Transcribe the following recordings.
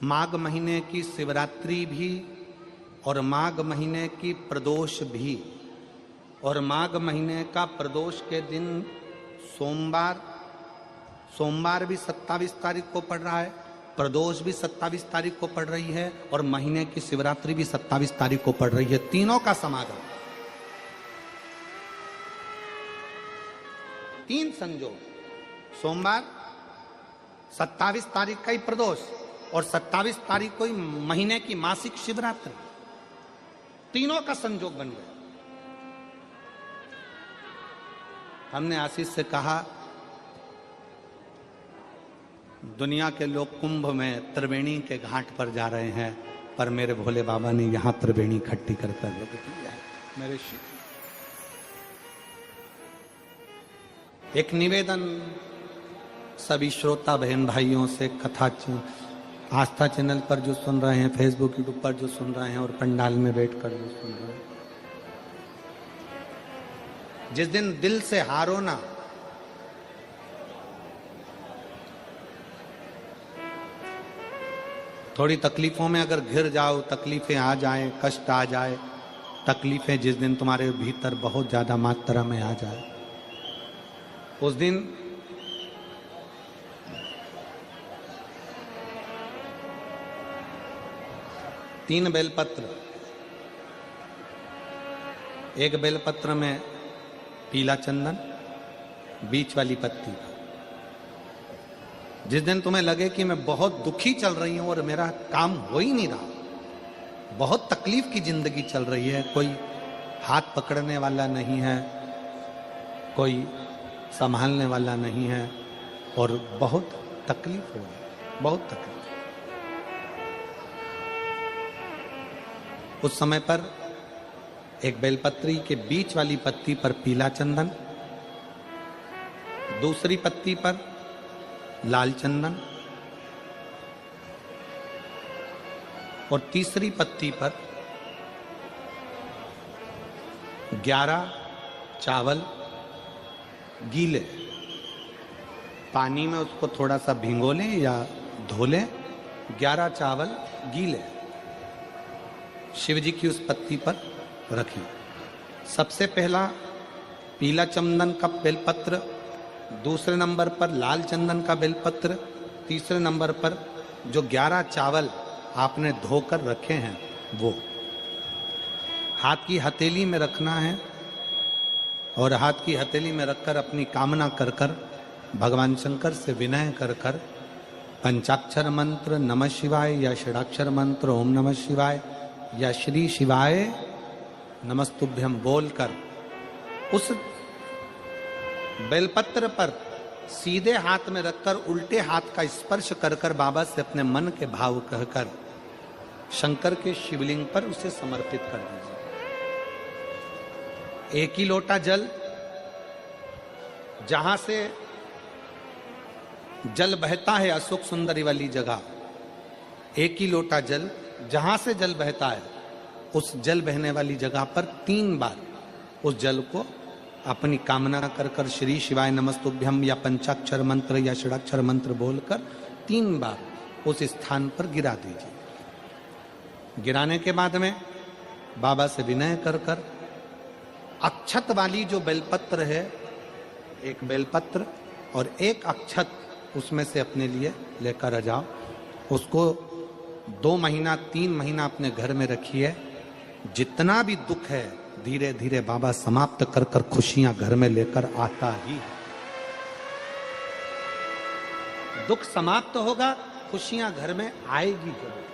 माघ महीने की शिवरात्रि भी और माघ महीने की प्रदोष भी, और माघ महीने का प्रदोष के दिन सोमवार भी 27 तारीख को पड़ रहा है, प्रदोष भी 27 तारीख को पड़ रही है, और महीने की शिवरात्रि भी 27 तारीख को पड़ रही है। तीनों का समागम, तीन संयोग, सोमवार 27 तारीख का ही प्रदोष और 27 तारीख को ही महीने की मासिक शिवरात्रि, तीनों का संयोग बन गया। हमने आशीष से कहा दुनिया के लोग कुंभ में त्रिवेणी के घाट पर जा रहे हैं, पर मेरे भोले बाबा ने यहां त्रिवेणी इकट्ठी कर दिया है। मेरे शिव एक निवेदन सभी श्रोता बहन भाइयों से, कथा आस्था चैनल पर जो सुन रहे हैं, फेसबुक यूट्यूब पर जो सुन रहे हैं और पंडाल में बैठकर जो सुन रहे हैं, जिस दिन दिल से हारो ना, थोड़ी तकलीफों में अगर घिर जाओ, तकलीफें आ जाएं, कष्ट आ जाए, तकलीफें जिस दिन तुम्हारे भीतर बहुत ज्यादा मात्रा में आ जाए, उस दिन तीन बेलपत्र, एक बेलपत्र में पीला चंदन, बीच वाली पत्ती। जिस दिन तुम्हें लगे कि मैं बहुत दुखी चल रही हूं और मेरा काम हो ही नहीं रहा, बहुत तकलीफ की जिंदगी चल रही है, कोई हाथ पकड़ने वाला नहीं है, कोई संभालने वाला नहीं है और बहुत तकलीफ हो रही, बहुत तकलीफ। उस समय पर एक बेलपत्री के बीच वाली पत्ती पर पीला चंदन, दूसरी पत्ती पर लाल चंदन और तीसरी पत्ती पर 11 चावल गीले, पानी में उसको थोड़ा सा भिगो लें या धो लें, 11 चावल गीले शिव जी की उस पत्ती पर रखी। सबसे पहला पीला चंदन का बेलपत्र, दूसरे नंबर पर लाल चंदन का बेलपत्र, तीसरे नंबर पर जो 11 चावल आपने धोकर रखे हैं वो हाथ की हथेली में रखना है, और हाथ की हथेली में रखकर अपनी कामना कर कर भगवान शंकर से विनय कर कर पंचाक्षर मंत्र नमः शिवाय या षडाक्षर मंत्र ओम नमः शिवाय या श्री शिवाय नमस्तुभ्यम बोलकर उस बेलपत्र पर सीधे हाथ में रखकर उल्टे हाथ का स्पर्श कर कर बाबा से अपने मन के भाव कहकर शंकर के शिवलिंग पर उसे समर्पित कर दीजिए। एक ही लोटा जल, जहां से जल बहता है अशोक सुंदरी वाली जगह, एक ही लोटा जल जहां से जल बहता है उस जल बहने वाली जगह पर 3 बार उस जल को अपनी कामना कर कर श्री शिवाय नमस्तुभ्यम या पंचाक्षर मंत्र या षडाक्षर मंत्र बोलकर 3 बार उस स्थान पर गिरा दीजिए। गिराने के बाद में बाबा से विनय कर कर अक्षत वाली जो बेलपत्र है, एक बेलपत्र और एक अक्षत उसमें से अपने लिए लेकर आ जाओ। उसको 2 महीना 3 महीना अपने घर में रखिए। जितना भी दुख है धीरे धीरे बाबा समाप्त कर कर खुशियां घर में लेकर आता ही है। दुख समाप्त होगा, खुशियां घर में आएगी जरूर।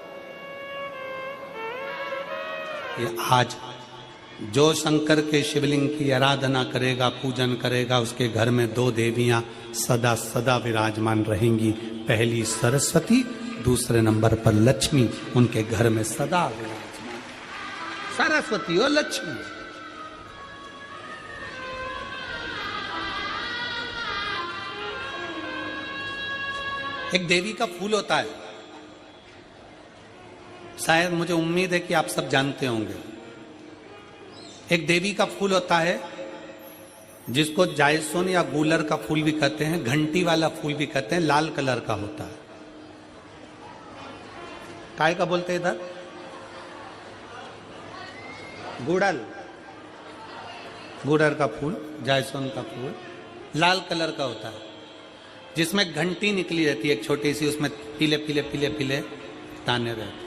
ये आज जो शंकर के शिवलिंग की आराधना करेगा, पूजन करेगा, उसके घर में 2 देवियां सदा सदा विराजमान रहेंगी। पहली सरस्वती, दूसरे नंबर पर लक्ष्मी, उनके घर में सदा विराजमान। सरस्वती और लक्ष्मी। एक देवी का फूल होता है, शायद मुझे उम्मीद है कि आप सब जानते होंगे। एक देवी का फूल होता है जिसको जायसोन या गूलर का फूल भी कहते हैं, घंटी वाला फूल भी कहते हैं, लाल कलर का होता है। काय का बोलते इधर? गुड़ल, गुड़र का फूल, जायसवान का फूल लाल कलर का होता है, जिसमें घंटी निकली रहती है एक छोटी सी, उसमें पीले पीले पीले पीले दाने रहते।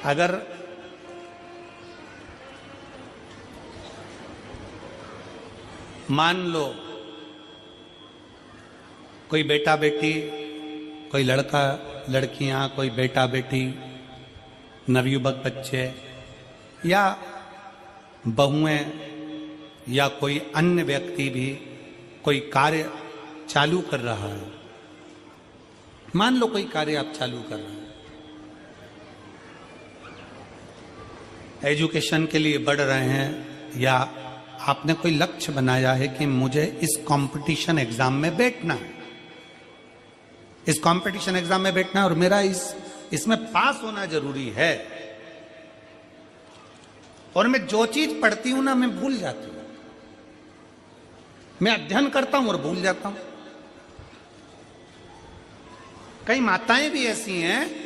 अगर मान लो कोई बेटा बेटी, कोई लड़का लड़कियां, कोई बेटा बेटी, नवयुवक बच्चे या बहुएं या कोई अन्य व्यक्ति भी कोई कार्य चालू कर रहा है, मान लो कोई कार्य आप चालू कर रहे हैं, एजुकेशन के लिए बढ़ रहे हैं, या आपने कोई लक्ष्य बनाया है कि मुझे इस कंपटीशन एग्जाम में बैठना है, इस कंपटीशन एग्जाम में बैठना है और मेरा इसमें पास होना जरूरी है, और मैं जो चीज पढ़ती हूं ना मैं भूल जाती हूं, मैं अध्ययन करता हूं और भूल जाता हूं। कई माताएं भी ऐसी हैं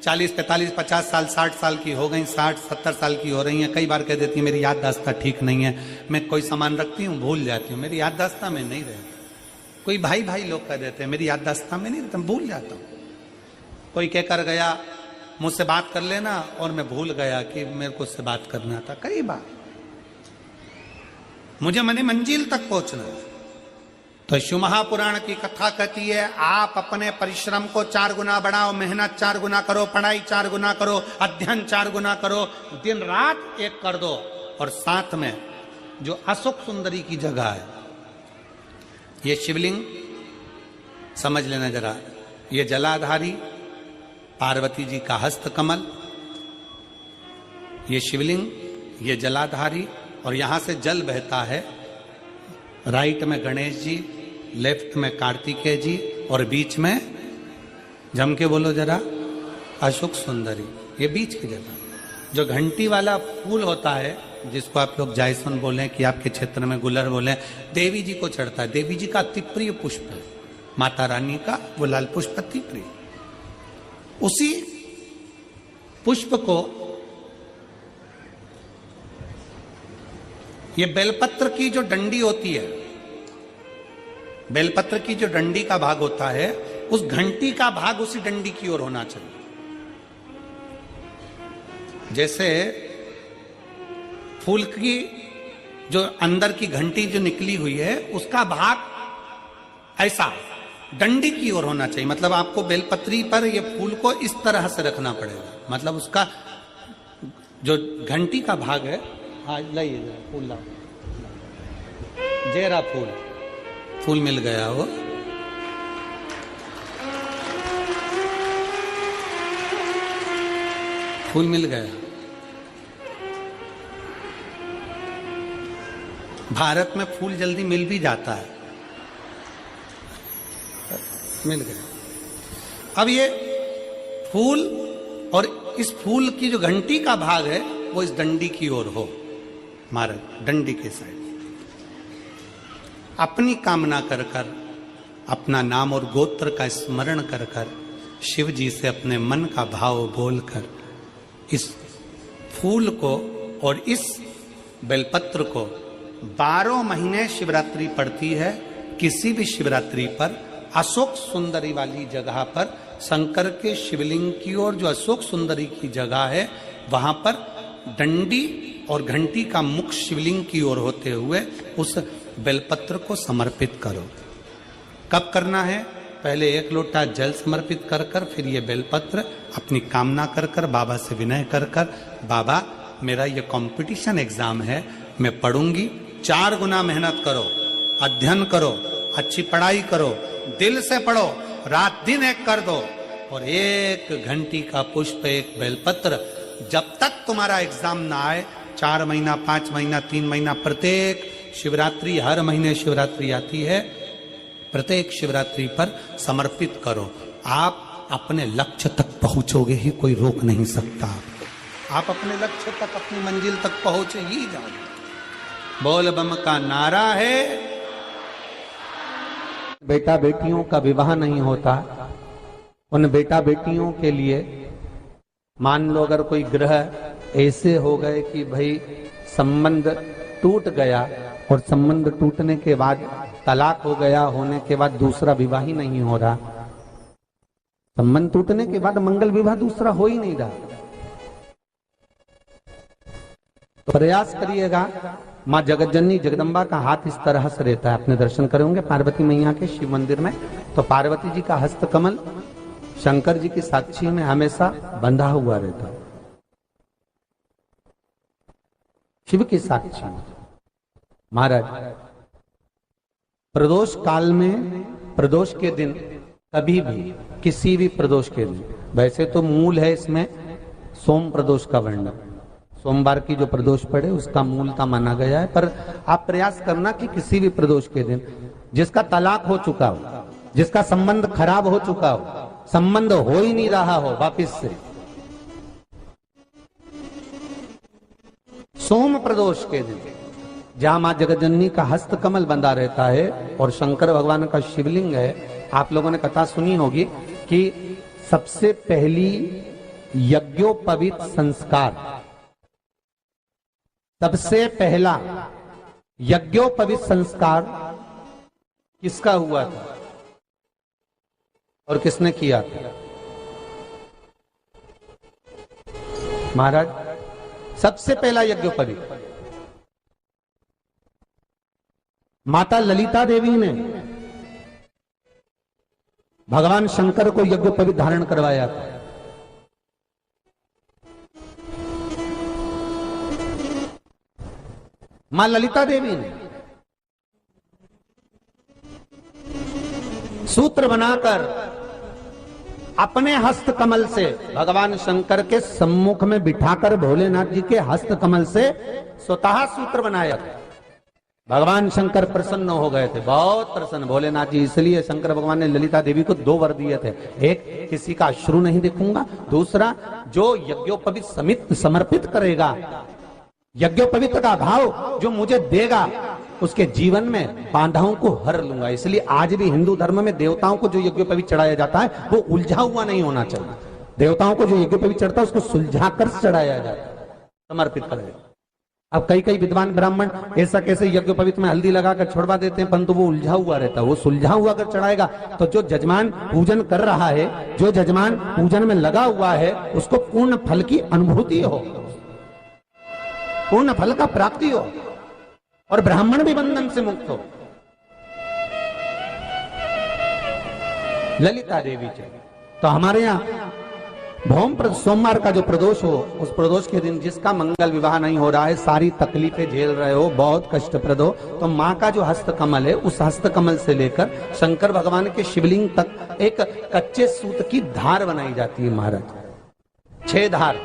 40, 45, 50 साल, 60 साल की हो गई, 60, 70 साल की हो रही हैं, कई बार कह देती है मेरी याददाश्त ठीक नहीं है, मैं कोई सामान रखती हूँ भूल जाती हूँ, मेरी याददाश्त में नहीं रहती। कोई भाई भाई लोग कह देते हैं मेरी याददाश्त में नहीं रहता, भूल जाता हूँ। कोई कहकर गया मुझसे बात कर लेना और मैं भूल गया कि मेरे को उससे बात करना था। कई बार मुझे मने मंजिल तक पहुंचना है। तो शिव महापुराण की कथा कहती है आप अपने परिश्रम को 4 गुना बढ़ाओ, मेहनत 4 गुना करो, पढ़ाई 4 गुना करो, अध्ययन 4 गुना करो, दिन रात एक कर दो। और साथ में जो अशोक सुंदरी की जगह है, ये शिवलिंग समझ लेना जरा, ये जलाधारी पार्वती जी का हस्त कमल, ये शिवलिंग, ये जलाधारी, और यहां से जल बहता है। राइट में गणेश जी, लेफ्ट में कार्तिकेय जी, और बीच में जम के बोलो जरा अशोक सुंदरी। ये बीच की जगह जो घंटी वाला फूल होता है, जिसको आप लोग जायसवान बोले कि आपके क्षेत्र में गुलर बोले, देवी जी को चढ़ता है। देवी जी का अति प्रिय पुष्प है, माता रानी का वो लाल पुष्प अति प्रिय। उसी पुष्प को ये बेलपत्र की जो डंडी होती है, बेलपत्र की जो डंडी का भाग होता है, उस घंटी का भाग उसी डंडी की ओर होना चाहिए। जैसे फूल की जो अंदर की घंटी जो निकली हुई है, उसका भाग ऐसा डंडी की ओर होना चाहिए। मतलब आपको बेलपत्री पर ये फूल को इस तरह से रखना पड़ेगा, मतलब उसका जो घंटी का भाग है। हाँ लाइए फूल लाओ, जेरा फूल मिल गया वो। फूल मिल गया। भारत में फूल जल्दी मिल भी जाता है, मिल गया। अब ये फूल और इस फूल की जो घंटी का भाग है वो इस डंडी की ओर हो, मारे डंडी के साइड। अपनी कामना कर कर, अपना नाम और गोत्र का स्मरण कर कर, शिव जी से अपने मन का भाव बोलकर इस फूल को और इस बेलपत्र को 12 महीने शिवरात्रि पड़ती है। किसी भी शिवरात्रि पर अशोक सुंदरी वाली जगह पर, शंकर के शिवलिंग की ओर जो अशोक सुंदरी की जगह है, वहां पर डंडी और घंटी का मुख शिवलिंग की ओर होते हुए उस बेलपत्र को समर्पित करो। कब करना है? पहले 1 लोटा जल समर्पित कर कर, फिर ये बेलपत्र अपनी कामना कर कर, बाबा से विनय कर कर, बाबा मेरा ये कंपटीशन एग्जाम है, मैं पढ़ूंगी, 4 गुना मेहनत करो, अध्ययन करो, अच्छी पढ़ाई करो, दिल से पढ़ो, रात दिन एक कर दो, और 1 घंटी का पुष्प, 1 बेलपत्र, जब तक तुम्हारा एग्जाम ना आए, 4 महीना, 5 महीना, 3 महीना, प्रत्येक शिवरात्रि, हर महीने शिवरात्रि आती है, प्रत्येक शिवरात्रि पर समर्पित करो। आप अपने लक्ष्य तक पहुंचोगे ही, कोई रोक नहीं सकता। आप अपने लक्ष्य तक, अपनी मंजिल तक पहुंचे ही जाओगे। बोल बम का नारा है। बेटा बेटियों का विवाह नहीं होता, उन बेटा बेटियों के लिए मान लो अगर कोई ग्रह ऐसे हो गए कि भाई संबंध टूट गया और संबंध टूटने के बाद तलाक हो गया, होने के बाद दूसरा विवाह ही नहीं हो रहा, संबंध टूटने के बाद मंगल विवाह दूसरा हो ही नहीं रहा, तो प्रयास करिएगा। माँ जगतजननी जगदम्बा का हाथ इस तरह से रहता है, आपने दर्शन करे होंगे पार्वती मैया के शिव मंदिर में, तो पार्वती जी का हस्त कमल शंकर जी की साक्षी में हमेशा बंधा हुआ रहता है, शिव की साक्षी में। महाराज प्रदोष काल में, प्रदोष के दिन कभी भी, किसी भी प्रदोष के दिन, वैसे तो मूल है इसमें सोम प्रदोष का वर्णन, सोमवार की जो प्रदोष पड़े उसका मूलता माना गया है, पर आप प्रयास करना कि किसी भी प्रदोष के दिन जिसका तलाक हो चुका हो, जिसका संबंध खराब हो चुका हो, संबंध हो ही नहीं रहा हो वापिस से, सोम प्रदोष के दिन जहां मां जगतजननी का हस्त कमल बंधा रहता है और शंकर भगवान का शिवलिंग है। आप लोगों ने कथा सुनी होगी कि सबसे पहली यज्ञोपवीत संस्कार, सबसे पहला यज्ञोपवीत संस्कार किसका हुआ था और किसने किया था? महाराज सबसे पहला यज्ञोपवीत माता ललिता देवी ने भगवान शंकर को यज्ञोपवीत धारण करवाया था। मां ललिता देवी ने सूत्र बनाकर अपने हस्त कमल से भगवान शंकर के सम्मुख में बिठाकर भोलेनाथ जी के हस्त कमल से स्वतः सूत्र बनाया। भगवान शंकर प्रसन्न हो गए थे, बहुत प्रसन्न भोलेनाथ जी, इसलिए शंकर भगवान ने ललिता देवी को 2 वर दिए थे, एक किसी का अश्रु नहीं देखूंगा, दूसरा जो यज्ञोपवीत समित समर्पित करेगा, यज्ञोपवीत का भाव जो मुझे देगा उसके जीवन में बाधाओं को हर लूंगा। इसलिए आज भी हिंदू धर्म में देवताओं को जो यज्ञोपवीत चढ़ाया जाता है वो उलझा हुआ नहीं होना चाहिए। देवताओं को जो यज्ञोपवीत चढ़ता है उसको सुलझाकर चढ़ाया जाता है, समर्पित करेगा। अब कई विद्वान ब्राह्मण ऐसा कैसे यज्ञोपवीत में हल्दी लगाकर छोड़वा देते हैं, परंतु वो उलझा हुआ रहता है, वो सुलझा हुआ अगर चढ़ाएगा तो जो जजमान पूजन कर रहा है, जो जजमान पूजन में लगा हुआ है, उसको पूर्ण फल की अनुभूति हो, पूर्ण फल का प्राप्ति हो और ब्राह्मण भी बंधन से मुक्त हो। ललिता देवी चाहिए। तो हमारे यहाँ भौम सोमवार का जो प्रदोष हो, उस प्रदोष के दिन जिसका मंगल विवाह नहीं हो रहा है, सारी तकलीफें झेल रहे हो, बहुत कष्टप्रद हो, तो माँ का जो हस्त कमल है, उस हस्त कमल से लेकर शंकर भगवान के शिवलिंग तक एक कच्चे सूत की धार बनाई जाती है। महाराज 6 धार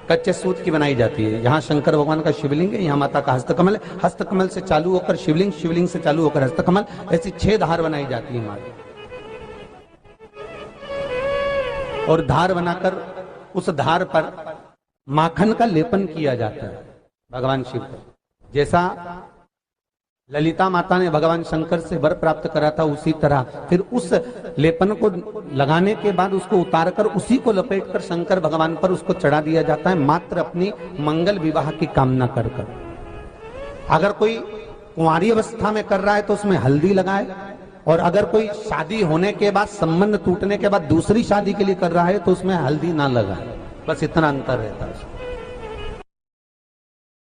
कच्चे सूत की बनाई जाती है। यहाँ शंकर भगवान का शिवलिंग है, यहाँ माता का हस्तकमल है, हस्तकमल से चालू होकर शिवलिंग, शिवलिंग से चालू होकर हस्तकमल, ऐसी 6 धार बनाई जाती है हमारी। और धार बनाकर उस धार पर माखन का लेपन किया जाता है भगवान शिव को। जैसा ललिता माता ने भगवान शंकर से वर प्राप्त करा था, उसी तरह फिर उस लेपन को लगाने के बाद उसको उतारकर उसी को लपेटकर शंकर भगवान पर उसको चढ़ा दिया जाता है, मात्र अपनी मंगल विवाह की कामना कर कर। अगर कोई कुंवारी अवस्था में कर रहा है तो उसमें हल्दी लगाए, और अगर कोई शादी होने के बाद, संबंध टूटने के बाद दूसरी शादी के लिए कर रहा है तो उसमें हल्दी ना लगाए, बस इतना अंतर रहता है।